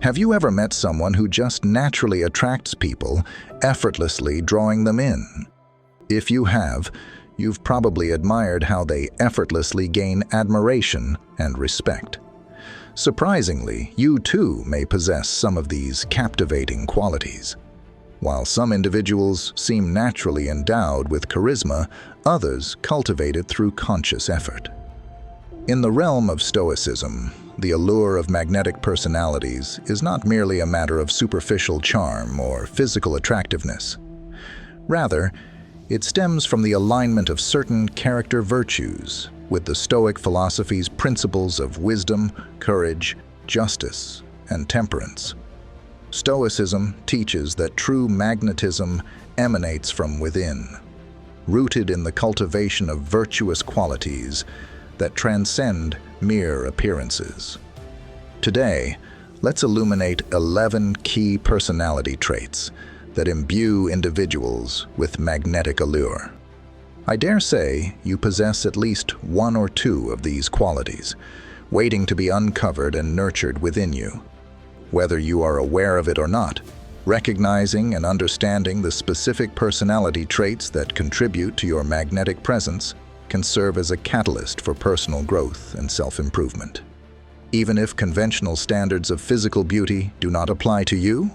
Have you ever met someone who just naturally attracts people, effortlessly drawing them in? If you have, you've probably admired how they effortlessly gain admiration and respect. Surprisingly, you too may possess some of these captivating qualities. While some individuals seem naturally endowed with charisma, others cultivate it through conscious effort. In the realm of Stoicism, the allure of magnetic personalities is not merely a matter of superficial charm or physical attractiveness. Rather, it stems from the alignment of certain character virtues with the Stoic philosophy's principles of wisdom, courage, justice, and temperance. Stoicism teaches that true magnetism emanates from within, rooted in the cultivation of virtuous qualities that transcend mere appearances. Today, let's illuminate 11 key personality traits that imbue individuals with magnetic allure. I dare say you possess at least one or two of these qualities, waiting to be uncovered and nurtured within you. Whether you are aware of it or not, recognizing and understanding the specific personality traits that contribute to your magnetic presence can serve as a catalyst for personal growth and self-improvement. Even if conventional standards of physical beauty do not apply to you,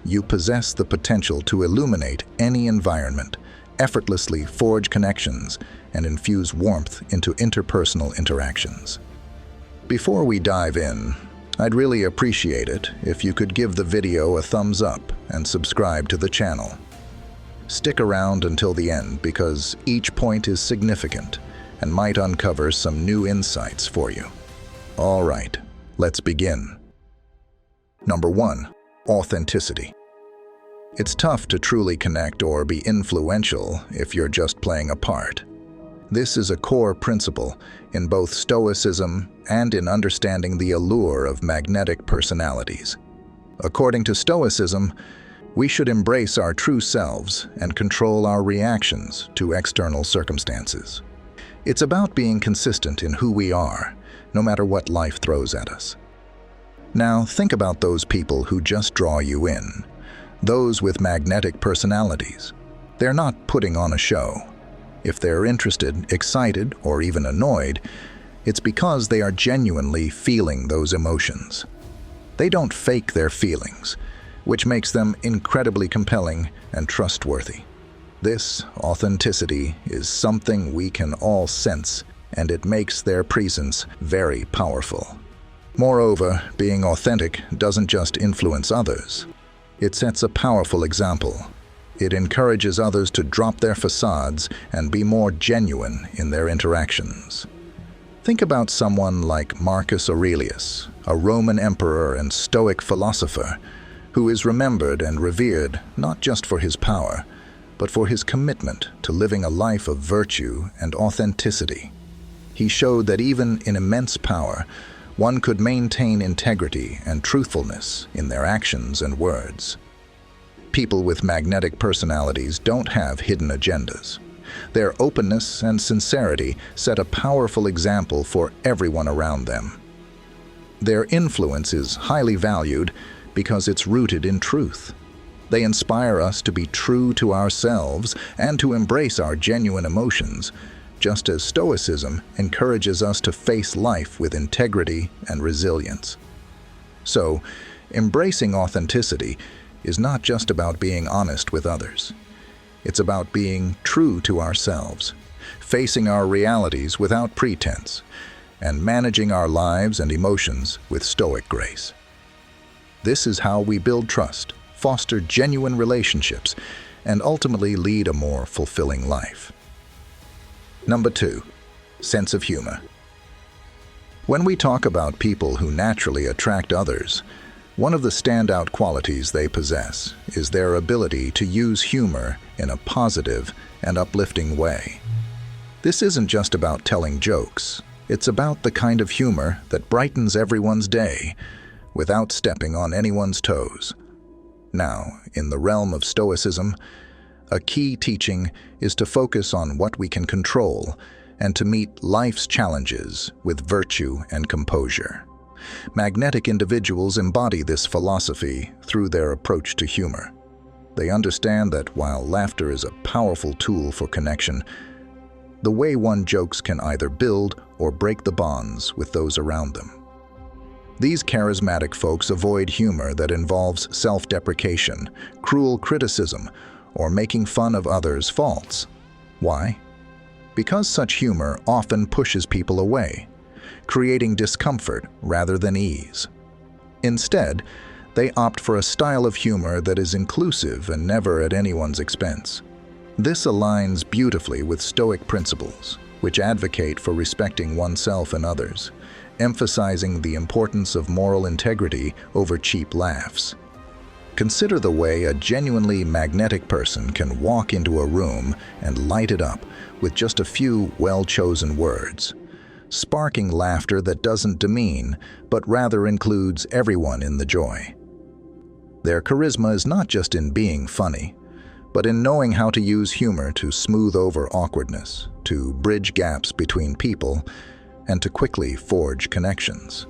you possess the potential to illuminate any environment, effortlessly forge connections, and infuse warmth into interpersonal interactions. Before we dive in, I'd really appreciate it if you could give the video a thumbs up and subscribe to the channel. Stick around until the end because each point is significant and might uncover some new insights for you. All right, let's begin. Number 1. Authenticity. It's tough to truly connect or be influential if you're just playing a part. This is a core principle in both Stoicism and in understanding the allure of magnetic personalities. According to Stoicism, we should embrace our true selves and control our reactions to external circumstances. It's about being consistent in who we are, no matter what life throws at us. Now, think about those people who just draw you in, those with magnetic personalities. They're not putting on a show. If they're interested, excited, or even annoyed, it's because they are genuinely feeling those emotions. They don't fake their feelings, which makes them incredibly compelling and trustworthy. This authenticity is something we can all sense, and it makes their presence very powerful. Moreover, being authentic doesn't just influence others. It sets a powerful example. It encourages others to drop their facades and be more genuine in their interactions. Think about someone like Marcus Aurelius, a Roman emperor and Stoic philosopher, who is remembered and revered not just for his power, but for his commitment to living a life of virtue and authenticity. He showed that even in immense power, one could maintain integrity and truthfulness in their actions and words. People with magnetic personalities don't have hidden agendas. Their openness and sincerity set a powerful example for everyone around them. Their influence is highly valued because it's rooted in truth. They inspire us to be true to ourselves and to embrace our genuine emotions, just as Stoicism encourages us to face life with integrity and resilience. So, embracing authenticity is not just about being honest with others. It's about being true to ourselves, facing our realities without pretense, and managing our lives and emotions with stoic grace. This is how we build trust, foster genuine relationships, and ultimately lead a more fulfilling life. Number 2. Sense of humor. When we talk about people who naturally attract others, one of the standout qualities they possess is their ability to use humor in a positive and uplifting way. This isn't just about telling jokes. It's about the kind of humor that brightens everyone's day without stepping on anyone's toes. Now, in the realm of Stoicism, a key teaching is to focus on what we can control and to meet life's challenges with virtue and composure. Magnetic individuals embody this philosophy through their approach to humor. They understand that while laughter is a powerful tool for connection, the way one jokes can either build or break the bonds with those around them. These charismatic folks avoid humor that involves self-deprecation, cruel criticism, or making fun of others' faults. Why? Because such humor often pushes people away, creating discomfort rather than ease. Instead, they opt for a style of humor that is inclusive and never at anyone's expense. This aligns beautifully with Stoic principles, which advocate for respecting oneself and others, emphasizing the importance of moral integrity over cheap laughs. Consider the way a genuinely magnetic person can walk into a room and light it up with just a few well-chosen words, sparking laughter that doesn't demean, but rather includes everyone in the joy. Their charisma is not just in being funny, but in knowing how to use humor to smooth over awkwardness, to bridge gaps between people, and to quickly forge connections.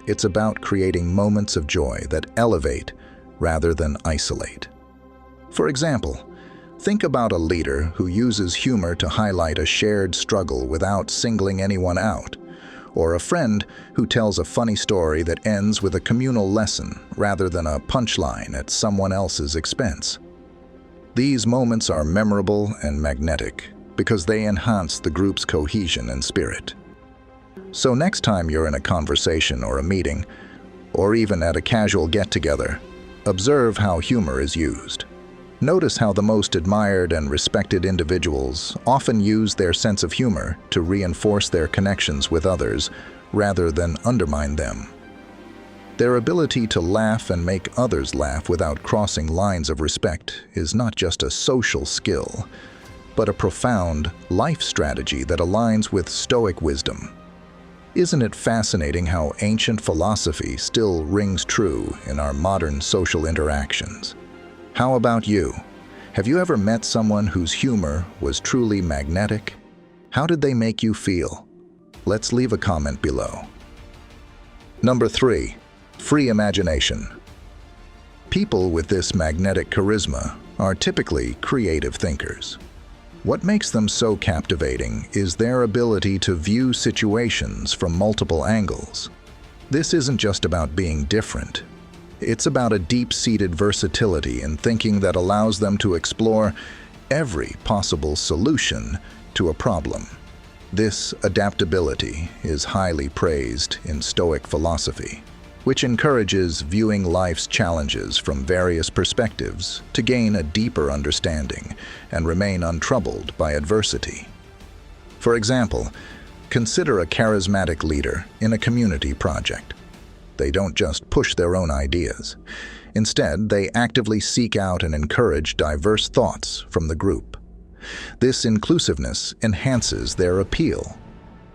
It's about creating moments of joy that elevate rather than isolate. For example, think about a leader who uses humor to highlight a shared struggle without singling anyone out, or a friend who tells a funny story that ends with a communal lesson rather than a punchline at someone else's expense. These moments are memorable and magnetic because they enhance the group's cohesion and spirit. So next time you're in a conversation or a meeting, or even at a casual get-together, observe how humor is used. Notice how the most admired and respected individuals often use their sense of humor to reinforce their connections with others rather than undermine them. Their ability to laugh and make others laugh without crossing lines of respect is not just a social skill, but a profound life strategy that aligns with Stoic wisdom. Isn't it fascinating how ancient philosophy still rings true in our modern social interactions? How about you? Have you ever met someone whose humor was truly magnetic? How did they make you feel? Let's leave a comment below. Number 3. Free imagination. People with this magnetic charisma are typically creative thinkers. What makes them so captivating is their ability to view situations from multiple angles. This isn't just about being different. It's about a deep-seated versatility in thinking that allows them to explore every possible solution to a problem. This adaptability is highly praised in Stoic philosophy, which encourages viewing life's challenges from various perspectives to gain a deeper understanding and remain untroubled by adversity. For example, consider a charismatic leader in a community project. They don't just push their own ideas. Instead, they actively seek out and encourage diverse thoughts from the group. This inclusiveness enhances their appeal.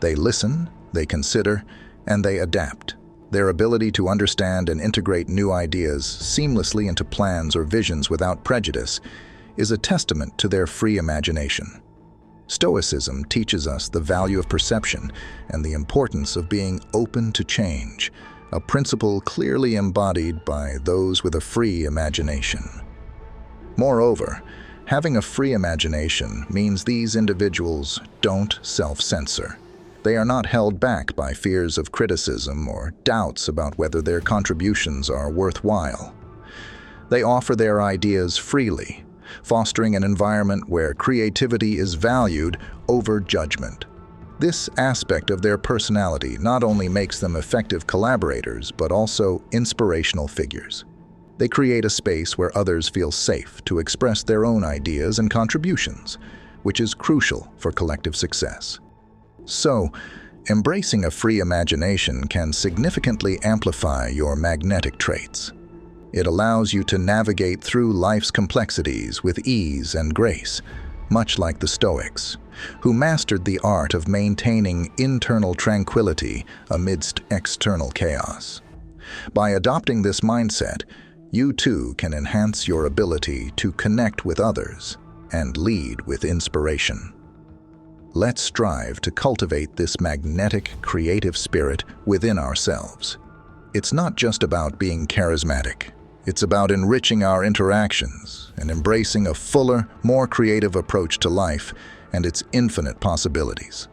They listen, they consider, and they adapt. Their ability to understand and integrate new ideas seamlessly into plans or visions without prejudice is a testament to their free imagination. Stoicism teaches us the value of perception and the importance of being open to change, a principle clearly embodied by those with a free imagination. Moreover, having a free imagination means these individuals don't self-censor. They are not held back by fears of criticism or doubts about whether their contributions are worthwhile. They offer their ideas freely, fostering an environment where creativity is valued over judgment. This aspect of their personality not only makes them effective collaborators, but also inspirational figures. They create a space where others feel safe to express their own ideas and contributions, which is crucial for collective success. So, embracing a free imagination can significantly amplify your magnetic traits. It allows you to navigate through life's complexities with ease and grace, much like the Stoics, who mastered the art of maintaining internal tranquility amidst external chaos. By adopting this mindset, you too can enhance your ability to connect with others and lead with inspiration. Let's strive to cultivate this magnetic, creative spirit within ourselves. It's not just about being charismatic. It's about enriching our interactions and embracing a fuller, more creative approach to life and its infinite possibilities.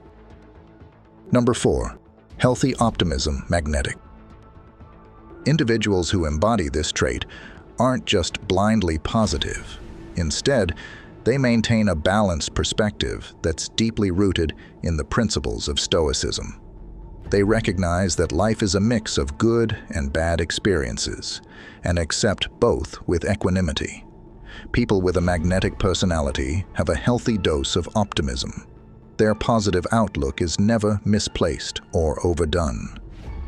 Number 4. Healthy optimism, magnetic. Individuals who embody this trait aren't just blindly positive. Instead, they maintain a balanced perspective that's deeply rooted in the principles of Stoicism. They recognize that life is a mix of good and bad experiences and accept both with equanimity. People with a magnetic personality have a healthy dose of optimism. Their positive outlook is never misplaced or overdone.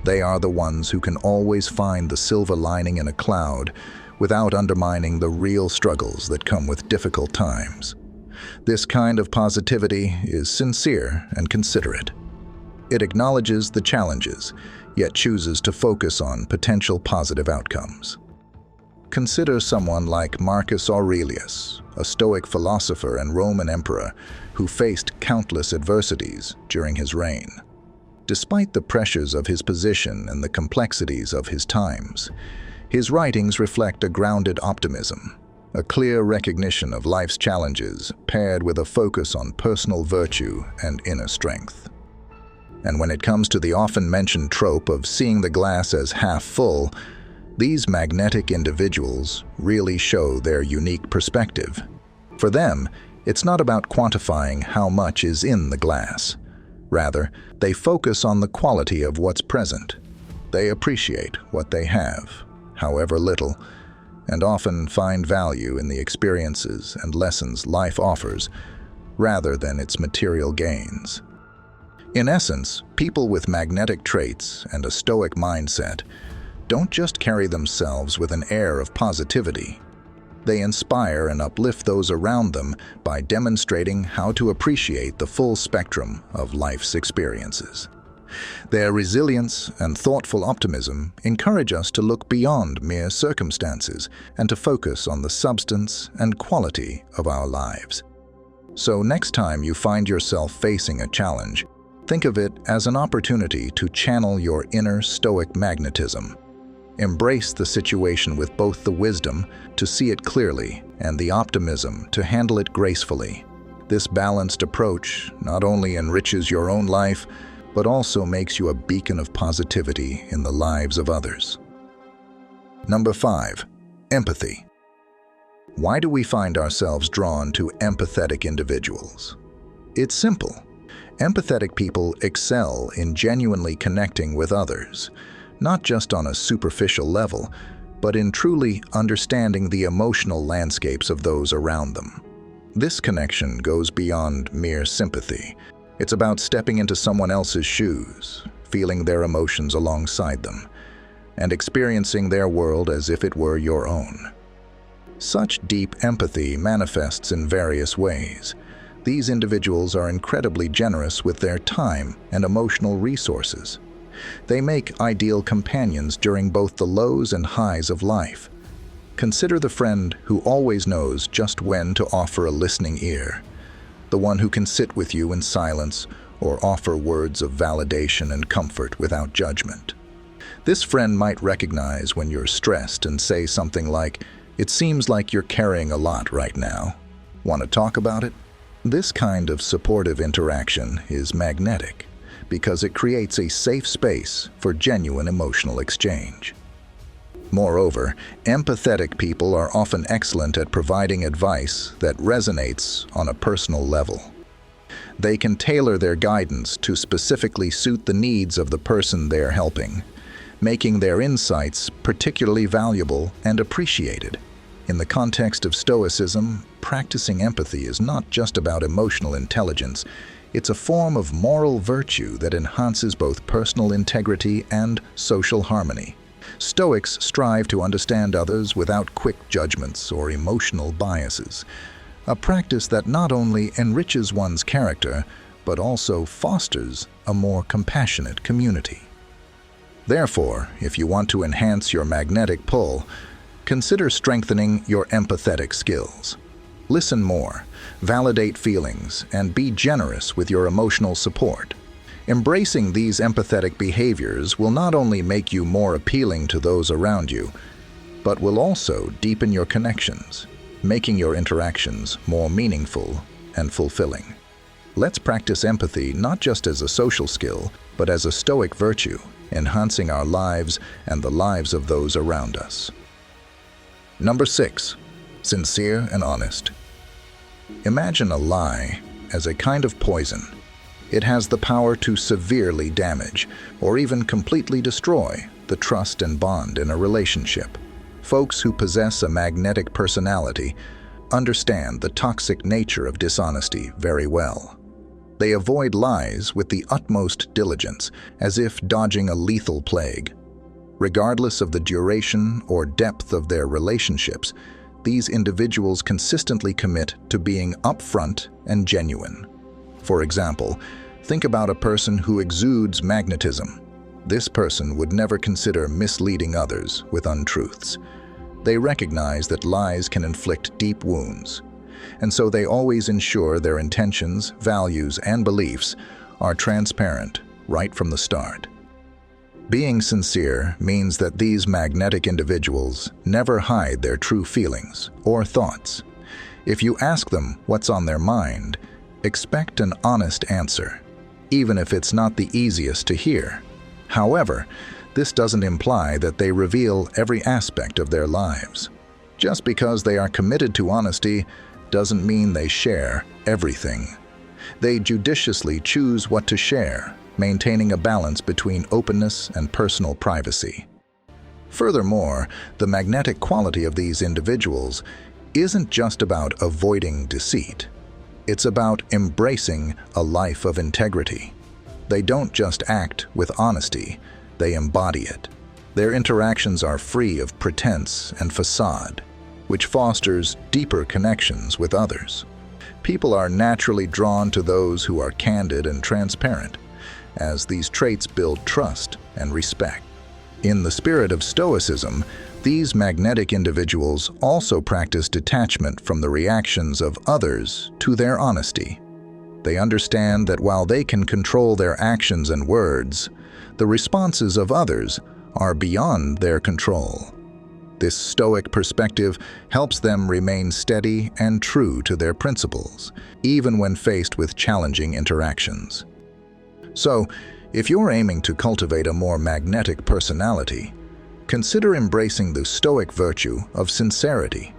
They are the ones who can always find the silver lining in a cloud without undermining the real struggles that come with difficult times. This kind of positivity is sincere and considerate. It acknowledges the challenges, yet chooses to focus on potential positive outcomes. Consider someone like Marcus Aurelius, a Stoic philosopher and Roman emperor who faced countless adversities during his reign. Despite the pressures of his position and the complexities of his times, his writings reflect a grounded optimism, a clear recognition of life's challenges paired with a focus on personal virtue and inner strength. And when it comes to the often mentioned trope of seeing the glass as half full, these magnetic individuals really show their unique perspective. For them, it's not about quantifying how much is in the glass. Rather, they focus on the quality of what's present. They appreciate what they have, however little, and often find value in the experiences and lessons life offers, rather than its material gains. In essence, people with magnetic traits and a Stoic mindset don't just carry themselves with an air of positivity. They inspire and uplift those around them by demonstrating how to appreciate the full spectrum of life's experiences. Their resilience and thoughtful optimism encourage us to look beyond mere circumstances and to focus on the substance and quality of our lives. So next time you find yourself facing a challenge, think of it as an opportunity to channel your inner Stoic magnetism. Embrace the situation with both the wisdom to see it clearly and the optimism to handle it gracefully. This balanced approach not only enriches your own life, but also makes you a beacon of positivity in the lives of others. Number 5. Empathy. Why do we find ourselves drawn to empathetic individuals? It's simple. Empathetic people excel in genuinely connecting with others, not just on a superficial level, but in truly understanding the emotional landscapes of those around them. This connection goes beyond mere sympathy. It's about stepping into someone else's shoes, feeling their emotions alongside them, and experiencing their world as if it were your own. Such deep empathy manifests in various ways. These individuals are incredibly generous with their time and emotional resources. They make ideal companions during both the lows and highs of life. Consider the friend who always knows just when to offer a listening ear, the one who can sit with you in silence or offer words of validation and comfort without judgment. This friend might recognize when you're stressed and say something like, "It seems like you're carrying a lot right now. Want to talk about it?" This kind of supportive interaction is magnetic because it creates a safe space for genuine emotional exchange. Moreover, empathetic people are often excellent at providing advice that resonates on a personal level. They can tailor their guidance to specifically suit the needs of the person they're helping, making their insights particularly valuable and appreciated. In the context of Stoicism, practicing empathy is not just about emotional intelligence. It's a form of moral virtue that enhances both personal integrity and social harmony. Stoics strive to understand others without quick judgments or emotional biases, a practice that not only enriches one's character, but also fosters a more compassionate community. Therefore, if you want to enhance your magnetic pull, consider strengthening your empathetic skills. Listen more, validate feelings, and be generous with your emotional support. Embracing these empathetic behaviors will not only make you more appealing to those around you, but will also deepen your connections, making your interactions more meaningful and fulfilling. Let's practice empathy not just as a social skill, but as a Stoic virtue, enhancing our lives and the lives of those around us. Number 6. Sincere and honest. Imagine a lie as a kind of poison. It has the power to severely damage or even completely destroy the trust and bond in a relationship. Folks who possess a magnetic personality understand the toxic nature of dishonesty very well. They avoid lies with the utmost diligence, as if dodging a lethal plague. Regardless of the duration or depth of their relationships, these individuals consistently commit to being upfront and genuine. For example, think about a person who exudes magnetism. This person would never consider misleading others with untruths. They recognize that lies can inflict deep wounds, and so they always ensure their intentions, values, and beliefs are transparent right from the start. Being sincere means that these magnetic individuals never hide their true feelings or thoughts. If you ask them what's on their mind, expect an honest answer, even if it's not the easiest to hear. However, this doesn't imply that they reveal every aspect of their lives. Just because they are committed to honesty doesn't mean they share everything. They judiciously choose what to share, maintaining a balance between openness and personal privacy. Furthermore, the magnetic quality of these individuals isn't just about avoiding deceit. It's about embracing a life of integrity. They don't just act with honesty, they embody it. Their interactions are free of pretense and facade, which fosters deeper connections with others. People are naturally drawn to those who are candid and transparent, as these traits build trust and respect. In the spirit of Stoicism, these magnetic individuals also practice detachment from the reactions of others to their honesty. They understand that while they can control their actions and words, the responses of others are beyond their control. This Stoic perspective helps them remain steady and true to their principles, even when faced with challenging interactions. So, if you're aiming to cultivate a more magnetic personality, consider embracing the Stoic virtue of sincerity.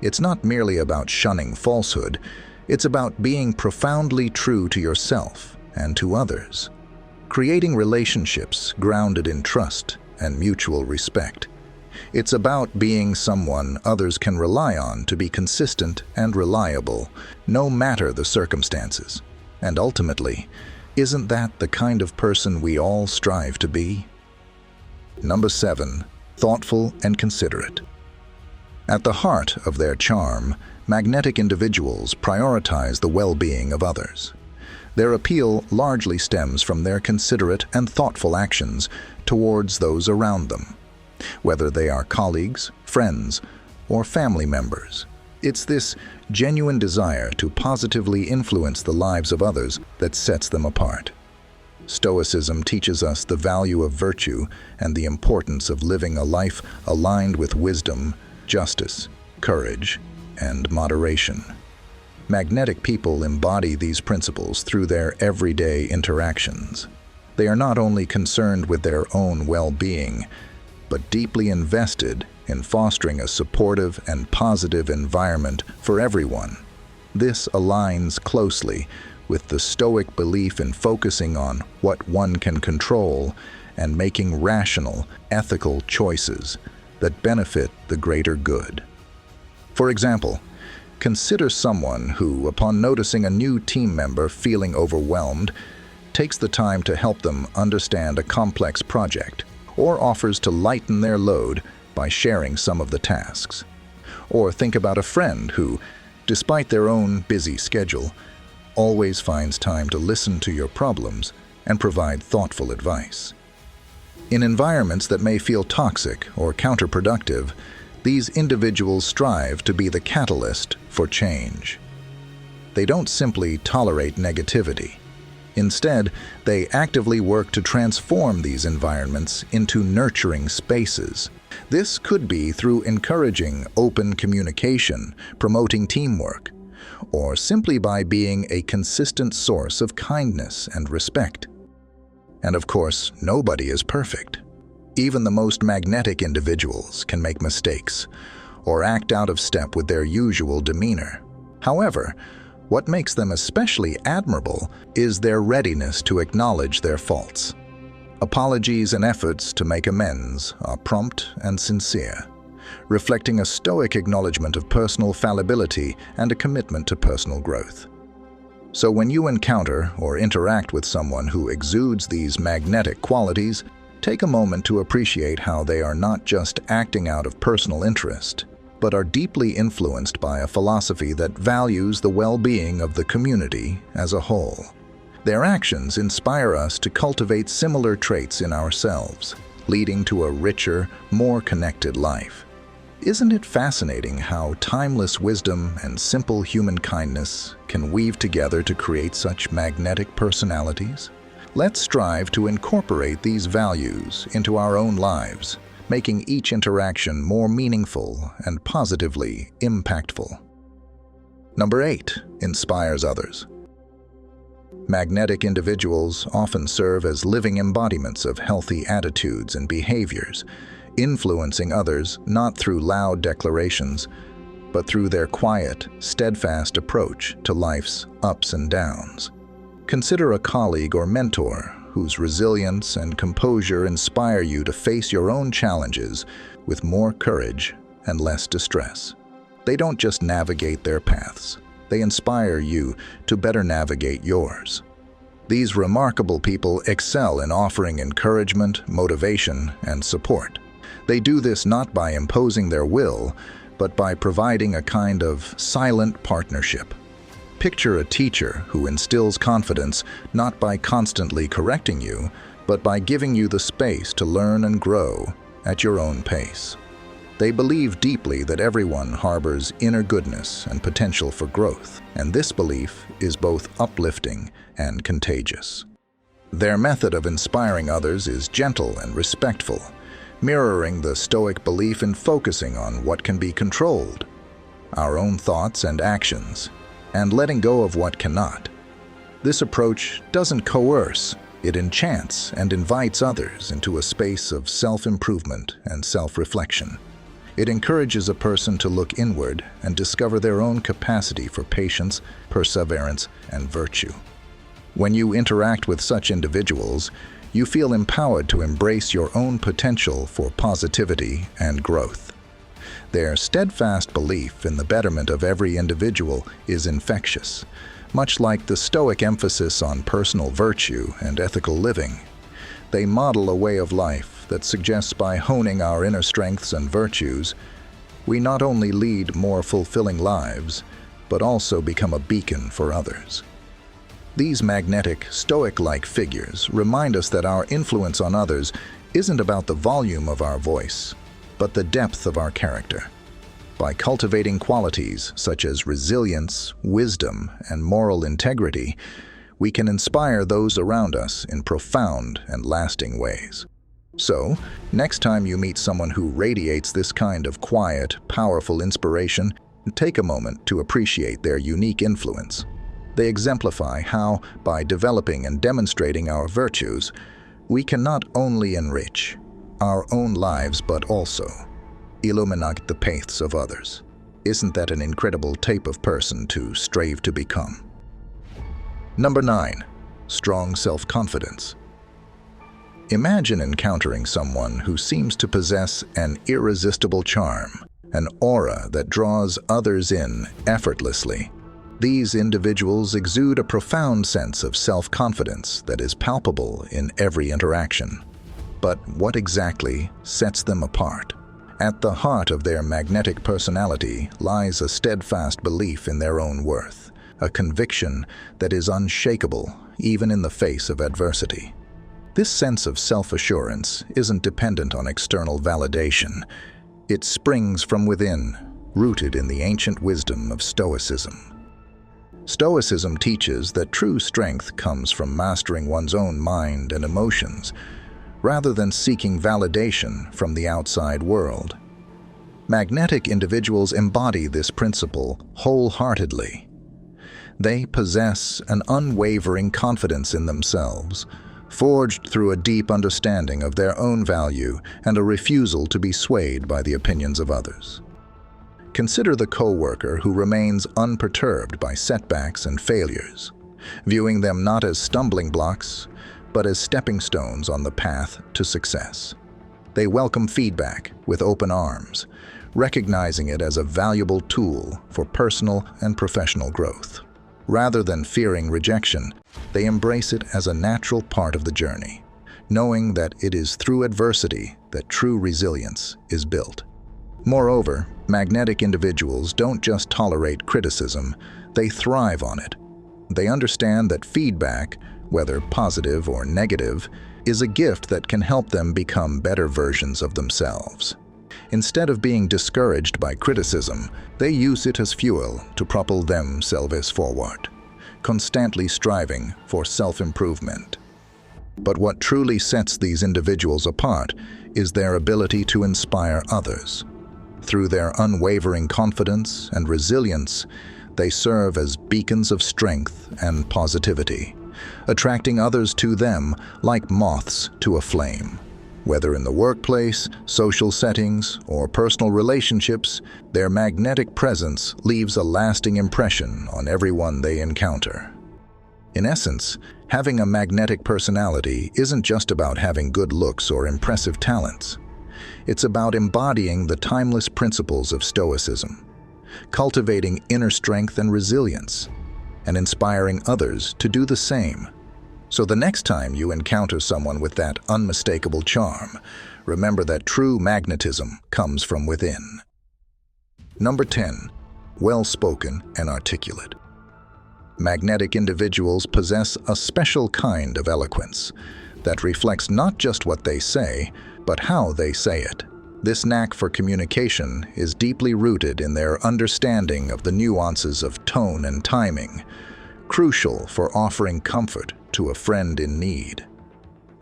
It's not merely about shunning falsehood, it's about being profoundly true to yourself and to others, creating relationships grounded in trust and mutual respect. It's about being someone others can rely on to be consistent and reliable, no matter the circumstances. And ultimately, isn't that the kind of person we all strive to be? Number 7. Thoughtful and considerate. At the heart of their charm, magnetic individuals prioritize the well-being of others. Their appeal largely stems from their considerate and thoughtful actions towards those around them, whether they are colleagues, friends, or family members. It's this genuine desire to positively influence the lives of others that sets them apart. Stoicism teaches us the value of virtue and the importance of living a life aligned with wisdom, justice, courage, and moderation. Magnetic people embody these principles through their everyday interactions. They are not only concerned with their own well-being, but deeply invested in fostering a supportive and positive environment for everyone. This aligns closely with the Stoic belief in focusing on what one can control and making rational, ethical choices that benefit the greater good. For example, consider someone who, upon noticing a new team member feeling overwhelmed, takes the time to help them understand a complex project, or offers to lighten their load by sharing some of the tasks. Or think about a friend who, despite their own busy schedule, always finds time to listen to your problems and provide thoughtful advice. In environments that may feel toxic or counterproductive, These individuals strive to be the catalyst for change. They don't simply tolerate negativity. Instead, they actively work to transform these environments into nurturing spaces. This could be through encouraging open communication, promoting teamwork, or simply by being a consistent source of kindness and respect. And of course, nobody is perfect. Even the most magnetic individuals can make mistakes or act out of step with their usual demeanor. However, what makes them especially admirable is their readiness to acknowledge their faults. Apologies and efforts to make amends are prompt and sincere, reflecting a stoic acknowledgement of personal fallibility and a commitment to personal growth. So when you encounter or interact with someone who exudes these magnetic qualities, take a moment to appreciate how they are not just acting out of personal interest, but are deeply influenced by a philosophy that values the well-being of the community as a whole. Their actions inspire us to cultivate similar traits in ourselves, leading to a richer, more connected life. Isn't it fascinating how timeless wisdom and simple human kindness can weave together to create such magnetic personalities? Let's strive to incorporate these values into our own lives, making each interaction more meaningful and positively impactful. Number 8, inspires others. Magnetic individuals often serve as living embodiments of healthy attitudes and behaviors, influencing others not through loud declarations, but through their quiet, steadfast approach to life's ups and downs. Consider a colleague or mentor whose resilience and composure inspire you to face your own challenges with more courage and less distress. They don't just navigate their paths, they inspire you to better navigate yours. These remarkable people excel in offering encouragement, motivation, and support. They do this not by imposing their will, but by providing a kind of silent partnership. Picture a teacher who instills confidence not by constantly correcting you, but by giving you the space to learn and grow at your own pace. They believe deeply that everyone harbors inner goodness and potential for growth, and this belief is both uplifting and contagious. Their method of inspiring others is gentle and respectful, mirroring the Stoic belief in focusing on what can be controlled, our own thoughts and actions, and letting go of what cannot. This approach doesn't coerce, it enchants and invites others into a space of self-improvement and self-reflection. It encourages a person to look inward and discover their own capacity for patience, perseverance, and virtue. When you interact with such individuals, you feel empowered to embrace your own potential for positivity and growth. Their steadfast belief in the betterment of every individual is infectious, much like the Stoic emphasis on personal virtue and ethical living. They model a way of life that suggests by honing our inner strengths and virtues, we not only lead more fulfilling lives, but also become a beacon for others. These magnetic, Stoic-like figures remind us that our influence on others isn't about the volume of our voice, but the depth of our character. By cultivating qualities such as resilience, wisdom, and moral integrity, we can inspire those around us in profound and lasting ways. So, next time you meet someone who radiates this kind of quiet, powerful inspiration, take a moment to appreciate their unique influence. They exemplify how, by developing and demonstrating our virtues, we can not only enrich our own lives but also illuminate the paths of others. Isn't that an incredible type of person to strive to become? Number 9. Strong self-confidence. Imagine encountering someone who seems to possess an irresistible charm, an aura that draws others in effortlessly. These individuals exude a profound sense of self-confidence that is palpable in every interaction. But what exactly sets them apart? At the heart of their magnetic personality lies a steadfast belief in their own worth, a conviction that is unshakable even in the face of adversity. This sense of self-assurance isn't dependent on external validation. It springs from within, rooted in the ancient wisdom of Stoicism. Stoicism teaches that true strength comes from mastering one's own mind and emotions, rather than seeking validation from the outside world. Magnetic individuals embody this principle wholeheartedly. They possess an unwavering confidence in themselves, forged through a deep understanding of their own value and a refusal to be swayed by the opinions of others. Consider the co-worker who remains unperturbed by setbacks and failures, viewing them not as stumbling blocks, but as stepping stones on the path to success. They welcome feedback with open arms, recognizing it as a valuable tool for personal and professional growth. Rather than fearing rejection, they embrace it as a natural part of the journey, knowing that it is through adversity that true resilience is built. Moreover, magnetic individuals don't just tolerate criticism, they thrive on it. They understand that feedback, whether positive or negative, is a gift that can help them become better versions of themselves. Instead of being discouraged by criticism, they use it as fuel to propel themselves forward, constantly striving for self-improvement. But what truly sets these individuals apart is their ability to inspire others. Through their unwavering confidence and resilience, they serve as beacons of strength and positivity, attracting others to them like moths to a flame. Whether in the workplace, social settings, or personal relationships, their magnetic presence leaves a lasting impression on everyone they encounter. In essence, having a magnetic personality isn't just about having good looks or impressive talents. It's about embodying the timeless principles of Stoicism, cultivating inner strength and resilience, and inspiring others to do the same. So the next time you encounter someone with that unmistakable charm, remember that true magnetism comes from within. Number 10. Well-spoken and articulate. Magnetic individuals possess a special kind of eloquence that reflects not just what they say, but how they say it. This knack for communication is deeply rooted in their understanding of the nuances of tone and timing, crucial for offering comfort to a friend in need,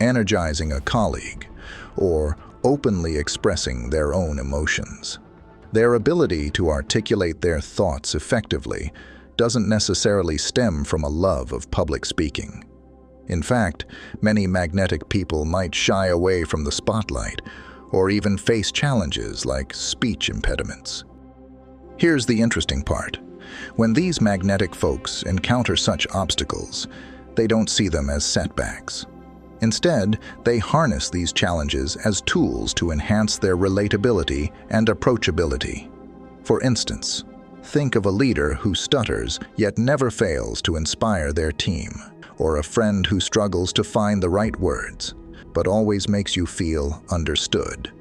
energizing a colleague, or openly expressing their own emotions. Their ability to articulate their thoughts effectively doesn't necessarily stem from a love of public speaking. In fact, many magnetic people might shy away from the spotlight or even face challenges like speech impediments. Here's the interesting part. When these magnetic folks encounter such obstacles, they don't see them as setbacks. Instead, they harness these challenges as tools to enhance their relatability and approachability. For instance, think of a leader who stutters yet never fails to inspire their team, or a friend who struggles to find the right words, but always makes you feel understood.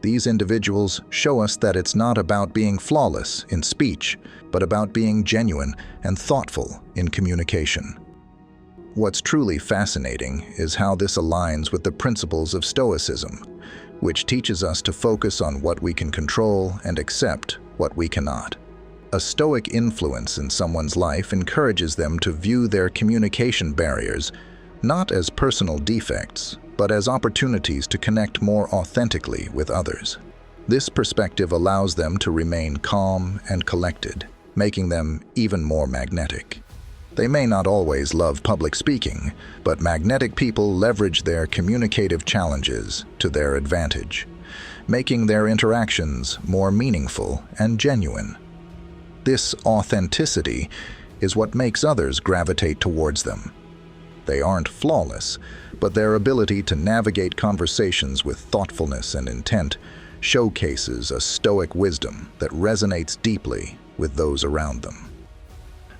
These individuals show us that it's not about being flawless in speech, but about being genuine and thoughtful in communication. What's truly fascinating is how this aligns with the principles of Stoicism, which teaches us to focus on what we can control and accept what we cannot. A Stoic influence in someone's life encourages them to view their communication barriers not as personal defects, but as opportunities to connect more authentically with others. This perspective allows them to remain calm and collected, making them even more magnetic. They may not always love public speaking, but magnetic people leverage their communicative challenges to their advantage, making their interactions more meaningful and genuine. This authenticity is what makes others gravitate towards them. They aren't flawless, but their ability to navigate conversations with thoughtfulness and intent showcases a Stoic wisdom that resonates deeply with those around them.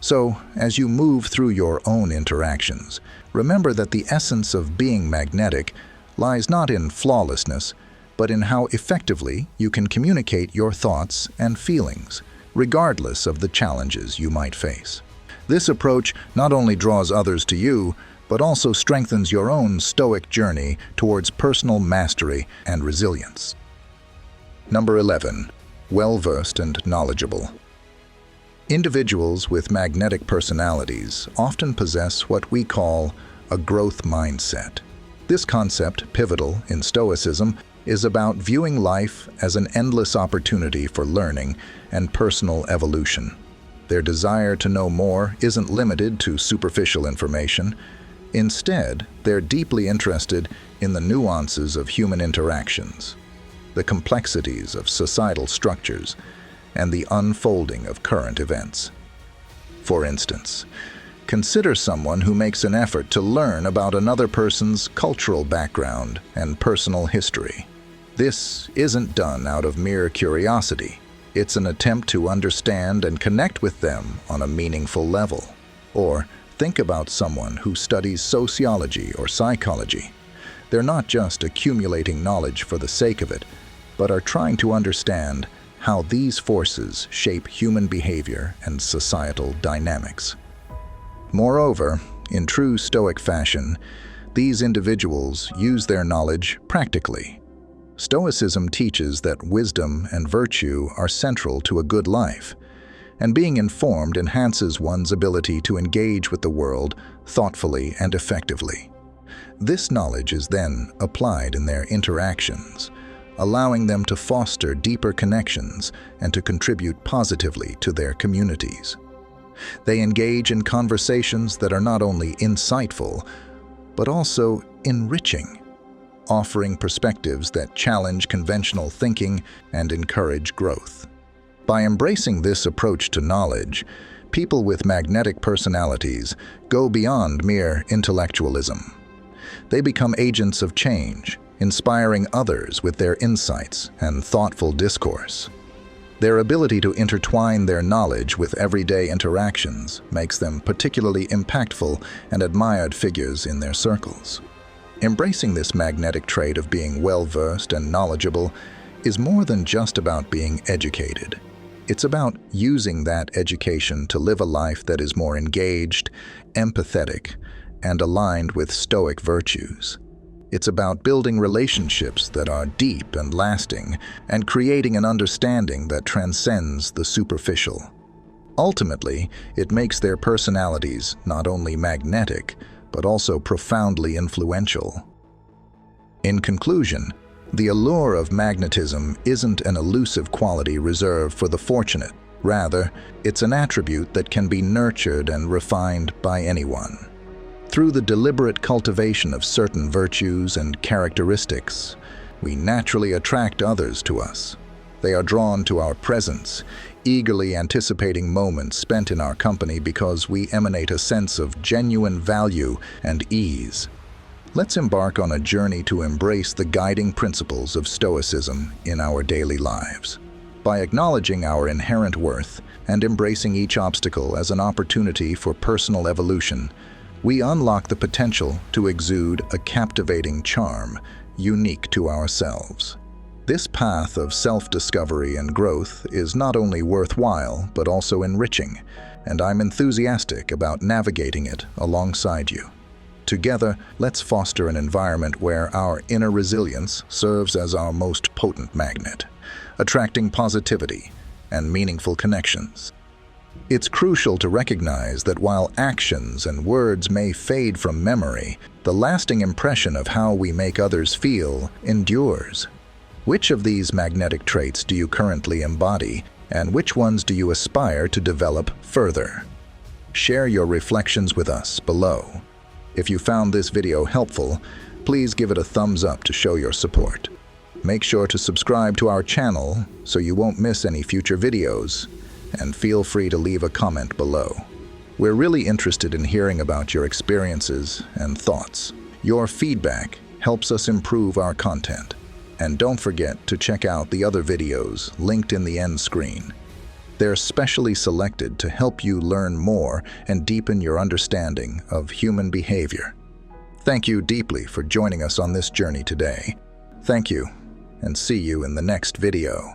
So, as you move through your own interactions, remember that the essence of being magnetic lies not in flawlessness, but in how effectively you can communicate your thoughts and feelings, regardless of the challenges you might face. This approach not only draws others to you, but also strengthens your own Stoic journey towards personal mastery and resilience. Number 11. Well-versed and knowledgeable. Individuals with magnetic personalities often possess what we call a growth mindset. This concept, pivotal in Stoicism, is about viewing life as an endless opportunity for learning and personal evolution. Their desire to know more isn't limited to superficial information. Instead, they're deeply interested in the nuances of human interactions, the complexities of societal structures, and the unfolding of current events. For instance, consider someone who makes an effort to learn about another person's cultural background and personal history. This isn't done out of mere curiosity. It's an attempt to understand and connect with them on a meaningful level. Or think about someone who studies sociology or psychology. They're not just accumulating knowledge for the sake of it, but are trying to understand how these forces shape human behavior and societal dynamics. Moreover, in true Stoic fashion, these individuals use their knowledge practically. Stoicism teaches that wisdom and virtue are central to a good life, and being informed enhances one's ability to engage with the world thoughtfully and effectively. This knowledge is then applied in their interactions, allowing them to foster deeper connections and to contribute positively to their communities. They engage in conversations that are not only insightful, but also enriching, offering perspectives that challenge conventional thinking and encourage growth. By embracing this approach to knowledge, people with magnetic personalities go beyond mere intellectualism. They become agents of change, inspiring others with their insights and thoughtful discourse. Their ability to intertwine their knowledge with everyday interactions makes them particularly impactful and admired figures in their circles. Embracing this magnetic trait of being well-versed and knowledgeable is more than just about being educated. It's about using that education to live a life that is more engaged, empathetic, and aligned with Stoic virtues. It's about building relationships that are deep and lasting and creating an understanding that transcends the superficial. Ultimately, it makes their personalities not only magnetic, but also profoundly influential. In conclusion, the allure of magnetism isn't an elusive quality reserved for the fortunate. Rather, it's an attribute that can be nurtured and refined by anyone. Through the deliberate cultivation of certain virtues and characteristics, we naturally attract others to us. They are drawn to our presence, eagerly anticipating moments spent in our company because we emanate a sense of genuine value and ease. Let's embark on a journey to embrace the guiding principles of Stoicism in our daily lives. By acknowledging our inherent worth and embracing each obstacle as an opportunity for personal evolution, we unlock the potential to exude a captivating charm unique to ourselves. This path of self-discovery and growth is not only worthwhile, but also enriching, and I'm enthusiastic about navigating it alongside you. Together, let's foster an environment where our inner resilience serves as our most potent magnet, attracting positivity and meaningful connections. It's crucial to recognize that while actions and words may fade from memory, the lasting impression of how we make others feel endures. Which of these magnetic traits do you currently embody, and which ones do you aspire to develop further? Share your reflections with us below. If you found this video helpful, please give it a thumbs up to show your support. Make sure to subscribe to our channel so you won't miss any future videos, and feel free to leave a comment below. We're really interested in hearing about your experiences and thoughts. Your feedback helps us improve our content. And don't forget to check out the other videos linked in the end screen. They're specially selected to help you learn more and deepen your understanding of human behavior. Thank you deeply for joining us on this journey today. Thank you, and see you in the next video.